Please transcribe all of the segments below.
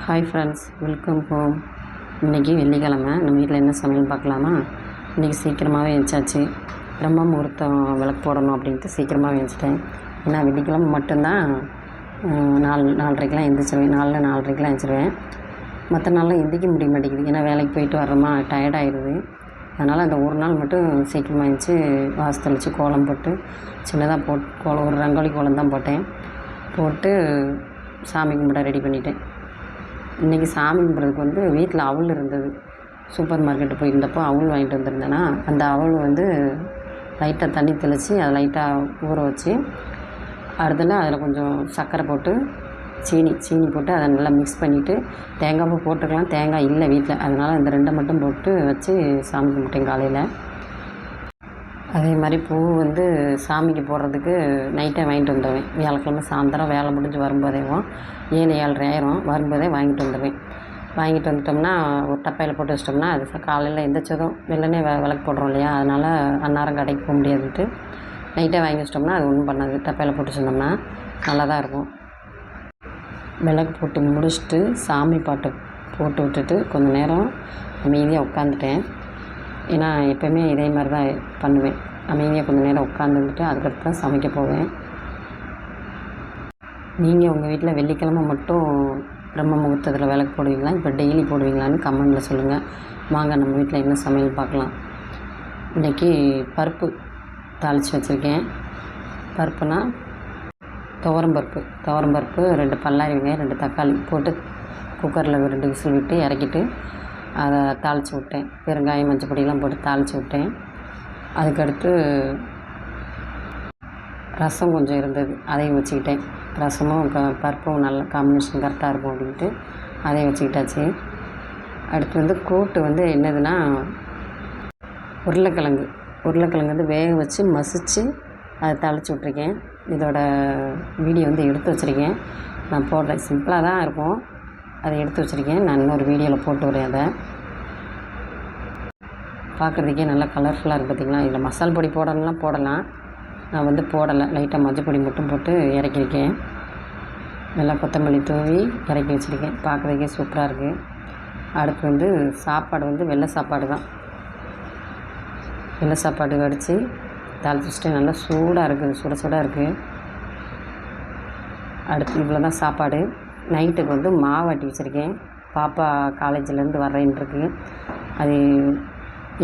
Hi friends, welcome home. இன்றைக்கி வெள்ளிக்கிழமை. நம்ம வீட்டில் என்ன சமையல் பார்க்கலாமா? இன்றைக்கி சீக்கிரமாகவே எழுந்தாச்சு. பிரம்ம முகூர்த்தம் விளக்கு போடணும் அப்படின்ட்டு சீக்கிரமாகவே எழுந்திரிச்சிட்டேன். ஏன்னா வெள்ளிக்கிழமை மட்டும்தான் 4:30க்கெலாம் எழுந்திரிச்சிருவேன். 4:30க்கெலாம் எழுந்திரிச்சிருவேன். மற்ற நாள்லாம் எந்திரிக்க முடிய மாட்டேங்குது. ஏன்னா வேலைக்கு போயிட்டு வர்றோமா, டயர்டாகிடுது. அதனால் அந்த ஒரு நாள் மட்டும் சீக்கிரமாக எழுந்திரிச்சி வாசல் தெளித்து கோலம் போட்டு சின்னதாக கோலம், ஒரு ரங்கோலி கோலம் தான் போட்டு சாமி கும்பிட ரெடி பண்ணிட்டேன். இன்றைக்கி சாமி கும்பிட்றதுக்கு வீட்டில் அவல் இருந்தது. சூப்பர் மார்க்கெட்டு போயிருந்தப்போ அவல் வாங்கிட்டு வந்திருந்தேன்னா, அந்த அவல் லைட்டாக தண்ணி தெளித்து அதை லைட்டாக ஊற வச்சு அடுத்தது அதில் கொஞ்சம் சர்க்கரை போட்டு சீனி போட்டு அதை நல்லா மிக்ஸ் பண்ணிவிட்டு தேங்காய் பூ போட்டுக்கலாம். தேங்காய் இல்லை வீட்டில், அதனால் இந்த 2 மட்டும் போட்டு வச்சு சாமி கும்பிட்டேன் காலையில். அதே மாதிரி பூ சாமிக்கு போடுறதுக்கு நைட்டே வாங்கிட்டு வந்துடுவேன். வியாழக்கிழமை சாயந்தரம் வேலை முடிஞ்சு வரும்போதேவும் 7-7:30 ஆயிரும். வரும்போதே வாங்கிட்டு வந்துடுவேன். வாங்கிட்டு வந்துட்டோம்னா ஒரு டப்பையில் போட்டு வச்சிட்டோம்னா அது காலையில் எந்திரிச்சதும் வெள்ளனே விளக்கு போடுறோம் இல்லையா, அதனால் அந்நேரம் கடைக்கு போக முடியாதுன்ட்டு நைட்டே வாங்கி வச்சிட்டோம்னா அது ஒன்றும் பண்ணாது. டப்பையில் போட்டு வச்சிருந்தோம்னா நல்லா தான் இருக்கும். விளக்கு போட்டு முடிச்சுட்டு சாமி பாட்டு போட்டு விட்டுட்டு கொஞ்சம் நேரம் அமைதியாக உட்காந்துட்டேன். ஏன்னா எப்போயுமே இதே மாதிரி தான் பண்ணுவேன். அமைதியாக கொஞ்சம் நேரம் உட்காந்துட்டு அதுக்கடுத்து தான் சமைக்க போவேன். நீங்கள் உங்கள் வீட்டில் வெள்ளிக்கிழமை மட்டும் பிரம்ம முகூர்த்தத்தில் விளக்கு போடுவீங்களா, இப்போ டெய்லி போடுவீங்களான்னு கமெண்டில் சொல்லுங்கள். வாங்க நம்ம வீட்டில் என்ன சமையல் பார்க்கலாம். இன்றைக்கி பருப்பு தாளித்து வச்சுருக்கேன். பருப்புனா துவரம்பருப்பு 2 பல்லாரி வெங்காயம் 2 தக்காளி போட்டு குக்கரில் 2 விசில் விட்டு இறக்கிட்டு அதை தாளித்து விட்டேன். பெருங்காயம் மஞ்சள் பொடியெலாம் போட்டு தாளித்து விட்டேன். அதுக்கடுத்து ரசம் கொஞ்சம் இருந்தது, அதையும் வச்சுக்கிட்டேன். ரசமும் பருப்பும் நல்ல காம்பினேஷன் கரெக்டாக இருக்கும் அப்படின்ட்டு அதையும் வச்சுக்கிட்டாச்சு. அடுத்து கூட்டு என்னதுன்னா உருளைக்கிழங்கு வேக வச்சு மசித்து அதை தாளித்து விட்ருக்கேன். இதோட வீடியோ எடுத்து வச்சுருக்கேன். நான் போடுறேன். சிம்பிளாக தான் இருக்கும், அதை எடுத்து வச்சுருக்கேன். நான் இன்னொரு வீடியோவில் போட்டு வரேன். அதை பார்க்குறதுக்கே நல்லா கலர்ஃபுல்லாக இருக்குது பார்த்திங்களா. இதில் மசால் பொடி போடலாம். நான் போடலை. லைட்டாக மஞ்சள் பொடி மட்டும் போட்டு இறக்கியிருக்கேன். நல்லா கொத்தமல்லி தூவி இறக்கி வச்சுருக்கேன். பார்க்குறதுக்கே சூப்பராக இருக்குது. அடுத்து சாப்பாடு வெள்ளை சாப்பாடு தான். வெள்ளை சாப்பாடு வடித்து தாளித்து வச்சுட்டு நல்லா சூடாக இருக்குது, சுட இருக்குது. அடுத்து இவ்வளோ தான் சாப்பாடு. நைட்டுக்கு மாவாட்டி வச்சுருக்கேன். பாப்பா காலேஜிலேருந்து வர்றேன்ருக்கு. அது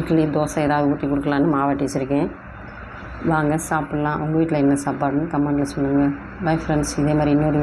இட்லி தோசை ஏதாவது ஊற்றி கொடுக்கலான்னு மாவாட்டி வச்சுருக்கேன். வாங்க சாப்பிட்லாம். உங்கள் வீட்டில் என்ன சாப்பாடுன்னு கமெண்டில் சொல்லுங்கள். Bye friends. இதே மாதிரி இன்னொரு